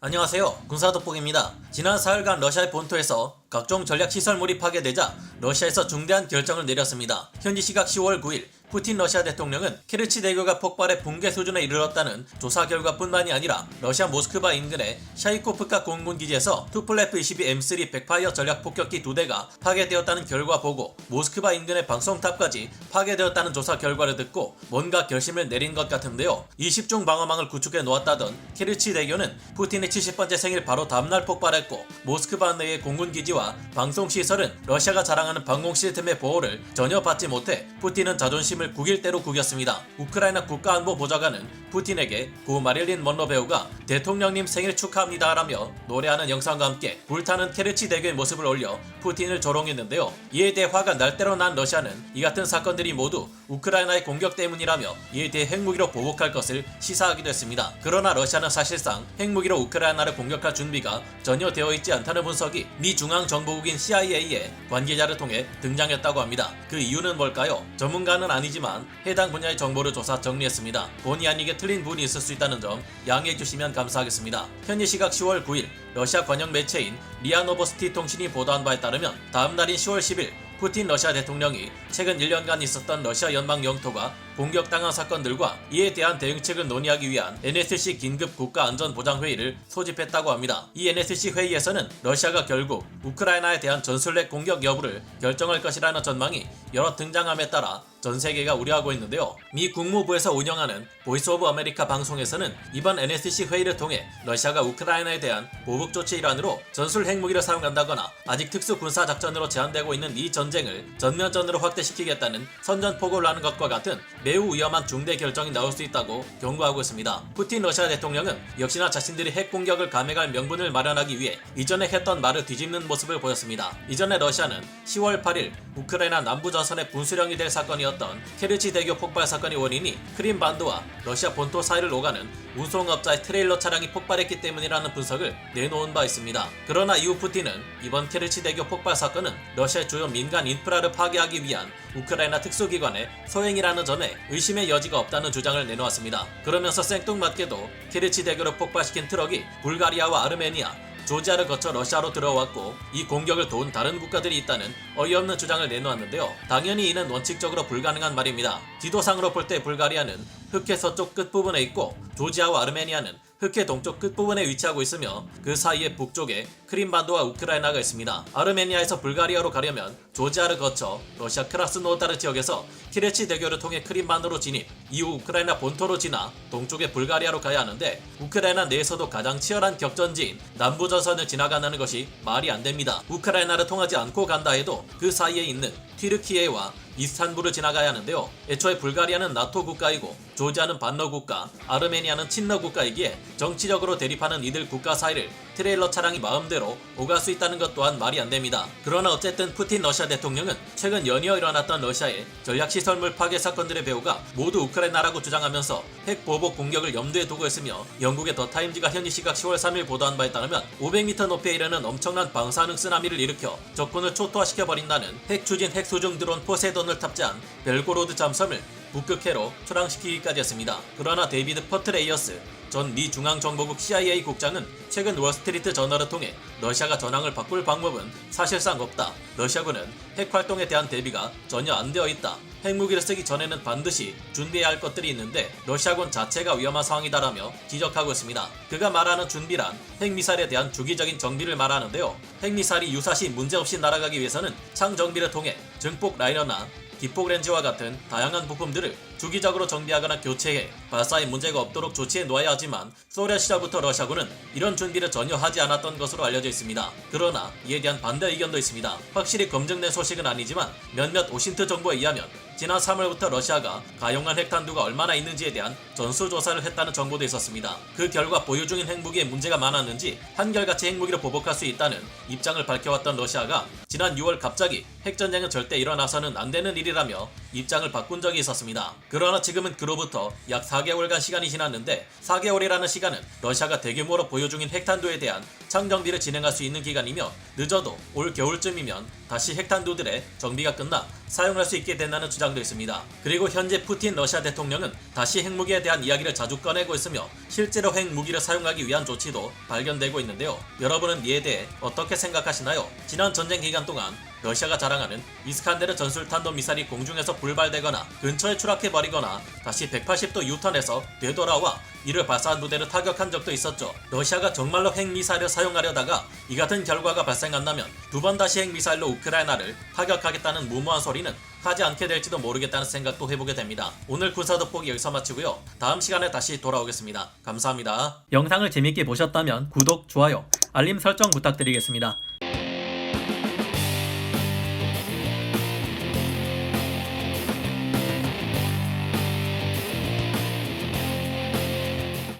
안녕하세요. 군사돋보기입니다. 지난 4일간 러시아의 본토에서 각종 전략시설물이 파괴되자 러시아에서 중대한 결정을 내렸습니다. 현지 시각 10월 9일 푸틴 러시아 대통령은 케르치 대교가 폭발해 붕괴 수준에 이르렀다는 조사 결과뿐만이 아니라 러시아 모스크바 인근의 샤이코프카 공군기지에서 투플레프 22M3 백파이어 전략 폭격기 2대가 파괴되었다는 결과 보고 모스크바 인근의 방송탑까지 파괴되었다는 조사 결과를 듣고 뭔가 결심을 내린 것 같은데요. 20중 방어망을 구축해 놓았다던 케르치 대교는 푸틴의 70번째 생일 바로 다음날 폭발했고 모스크바 내의 공군기지와 방송시설은 러시아가 자랑하는 방공 시스템의 보호를 전혀 받지 못해 푸틴은 자존심을 구길 대로 구겼습니다. 우크라이나 국가안보보좌관은 푸틴에게 고 마릴린 먼로 배우가 대통령님 생일 축하합니다 라며 노래하는 영상과 함께 불타는 케르치 대교의 모습을 올려 푸틴을 조롱했는데요. 이에 대해 화가 날 대로 난 러시아는 이 같은 사건들이 모두 우크라이나의 공격 때문이라며 이에 대해 핵무기로 보복할 것을 시사하기도 했습니다. 그러나 러시아는 사실상 핵무기로 우크라이나를 공격할 준비가 전혀 되어 있지 않다는 분석이 미 중앙정보국인 CIA의 관계자를 통해 등장했다고 합니다. 그 이유는 뭘까요? 전문가는 아니지만 해당 분야의 정보를 조사 정리했습니다. 본의 아니게 틀린 부분이 있을 수 있다는 점 양해해 주시면 감사하겠습니다. 현지 시각 10월 9일 러시아 관영 매체인 리아 노보스티 통신이 보도한 바에 따르면 다음 날인 10월 10일 푸틴 러시아 대통령이 최근 1년간 있었던 러시아 연방 영토가 공격당한 사건들과 이에 대한 대응책을 논의하기 위한 NSC 긴급 국가안전보장회의를 소집했다고 합니다. 이 NSC 회의에서는 러시아가 결국 우크라이나에 대한 전술핵 공격 여부를 결정할 것이라는 전망이 여러 등장함에 따라 전 세계가 우려하고 있는데요. 미 국무부에서 운영하는 보이스 오브 아메리카 방송에서는 이번 NSC 회의를 통해 러시아가 우크라이나에 대한 보복 조치 일환으로 전술 핵무기를 사용한다거나 아직 특수 군사 작전으로 제한되고 있는 이 전쟁을 전면전으로 확대시키겠다는 선전포고를 하는 것과 같은 매우 위험한 중대 결정이 나올 수 있다고 경고하고 있습니다. 푸틴 러시아 대통령은 역시나 자신들이 핵 공격을 감행할 명분을 마련하기 위해 이전에 했던 말을 뒤집는 모습을 보였습니다. 이전에 러시아는 10월 8일 우크라이나 남부 전선의 분수령이 될 사건이었던 케르치 대교 폭발 사건의 원인이 크림반도와 러시아 본토 사이를 오가는 운송업자의 트레일러 차량이 폭발했기 때문이라는 분석을 내놓은 바 있습니다. 그러나 이후 푸틴은 이번 케르치 대교 폭발 사건은 러시아의 주요 민간 인프라를 파괴하기 위한 우크라이나 특수기관의 소행이라는 점에 의심의 여지가 없다는 주장을 내놓았습니다. 그러면서 생뚱맞게도 케르치 대교를 폭발시킨 트럭이 불가리아와 아르메니아, 조지아를 거쳐 러시아로 들어왔고 이 공격을 도운 다른 국가들이 있다는 어이없는 주장을 내놓았는데요. 당연히 이는 원칙적으로 불가능한 말입니다. 지도상으로 볼 때 불가리아는 흑해 서쪽 끝부분에 있고 조지아와 아르메니아는 흑해 동쪽 끝부분에 위치하고 있으며 그 사이에 북쪽에 크림반도와 우크라이나가 있습니다. 아르메니아에서 불가리아로 가려면 조지아를 거쳐 러시아 크라스노다르 지역에서 키레치 대교를 통해 크림반도로 진입, 이후 우크라이나 본토로 지나 동쪽의 불가리아로 가야 하는데 우크라이나 내에서도 가장 치열한 격전지인 남부전선을 지나간다는 것이 말이 안 됩니다. 우크라이나를 통하지 않고 간다 해도 그 사이에 있는 튀르키예와 이스탄불을 지나가야 하는데요. 애초에 불가리아는 나토 국가이고 조지아는 반러 국가, 아르메니아는 친러 국가이기에 정치적으로 대립하는 이들 국가 사이를 트레일러 차량이 마음대로 오갈 수 있다는 것 또한 말이 안 됩니다. 그러나 어쨌든 푸틴 러시아 대통령은 최근 연이어 일어났던 러시아의 전략시설물 파괴 사건들의 배후가 모두 우크라이나라고 주장하면서 핵 보복 공격을 염두에 두고 있으며 영국의 더 타임즈가 현지 시각 10월 3일 보도한 바에 따르면 500m 높이에 이르는 엄청난 방사능 쓰나미를 일으켜 적군을 초토화시켜버린다는 핵 추진 핵 수중 드론 포세돈을 탑재한 벨고로드 잠수함을 북극해로 초랑시키기까지 했습니다. 그러나 데이비드 퍼트레이어스 전 미 중앙정보국 CIA 국장은 최근 월스트리트 저널을 통해 러시아가 전황을 바꿀 방법은 사실상 없다. 러시아군은 핵 활동에 대한 대비가 전혀 안 되어 있다. 핵무기를 쓰기 전에는 반드시 준비해야 할 것들이 있는데 러시아군 자체가 위험한 상황이다라며 지적하고 있습니다. 그가 말하는 준비란 핵미사일에 대한 주기적인 정비를 말하는데요. 핵미사일이 유사시 문제없이 날아가기 위해서는 창정비를 통해 증폭 라이너나 기폭 렌즈와 같은 다양한 부품들을 주기적으로 정비하거나 교체해 발사에 문제가 없도록 조치해 놓아야 하지만 소련 시절부터 러시아군은 이런 준비를 전혀 하지 않았던 것으로 알려져 있습니다. 그러나 이에 대한 반대 의견도 있습니다. 확실히 검증된 소식은 아니지만 몇몇 오신트 정보에 의하면 지난 3월부터 러시아가 가용한 핵탄두가 얼마나 있는지에 대한 전수조사를 했다는 정보도 있었습니다. 그 결과 보유 중인 핵무기에 문제가 많았는지 한결같이 핵무기를 보복할 수 있다는 입장을 밝혀왔던 러시아가 지난 6월 갑자기 핵전쟁은 절대 일어나서는 안 되는 일이라며 입장을 바꾼 적이 있었습니다. 그러나 지금은 그로부터 약 4개월간 시간이 지났는데 4개월이라는 시간은 러시아가 대규모로 보유 중인 핵탄두에 대한 창정비를 진행할 수 있는 기간이며 늦어도 올 겨울쯤이면 다시 핵탄두들의 정비가 끝나 사용할 수 있게 된다는 주장도 있습니다. 그리고 현재 푸틴 러시아 대통령은 다시 핵무기에 대한 이야기를 자주 꺼내고 있으며 실제로 핵무기를 사용하기 위한 조치도 발견되고 있는데요. 여러분은 이에 대해 어떻게 생각하시나요? 지난 전쟁 기간 동안 러시아가 자랑하는 이스칸데르 전술탄도 미사일이 공중에서 불발되거나 근처에 추락해버리거나 다시 180도 유턴해서 되돌아와 이를 발사한 부대를 타격한 적도 있었죠. 러시아가 정말로 핵미사일을 사용하려다가 이 같은 결과가 발생한다면 두 번 다시 핵미사일로 우크라이나를 타격하겠다는 무모한 소리는 하지 않게 될지도 모르겠다는 생각도 해보게 됩니다. 오늘 군사 돋보기 여기서 마치고요. 다음 시간에 다시 돌아오겠습니다. 감사합니다. 영상을 재밌게 보셨다면 구독, 좋아요, 알림 설정 부탁드리겠습니다.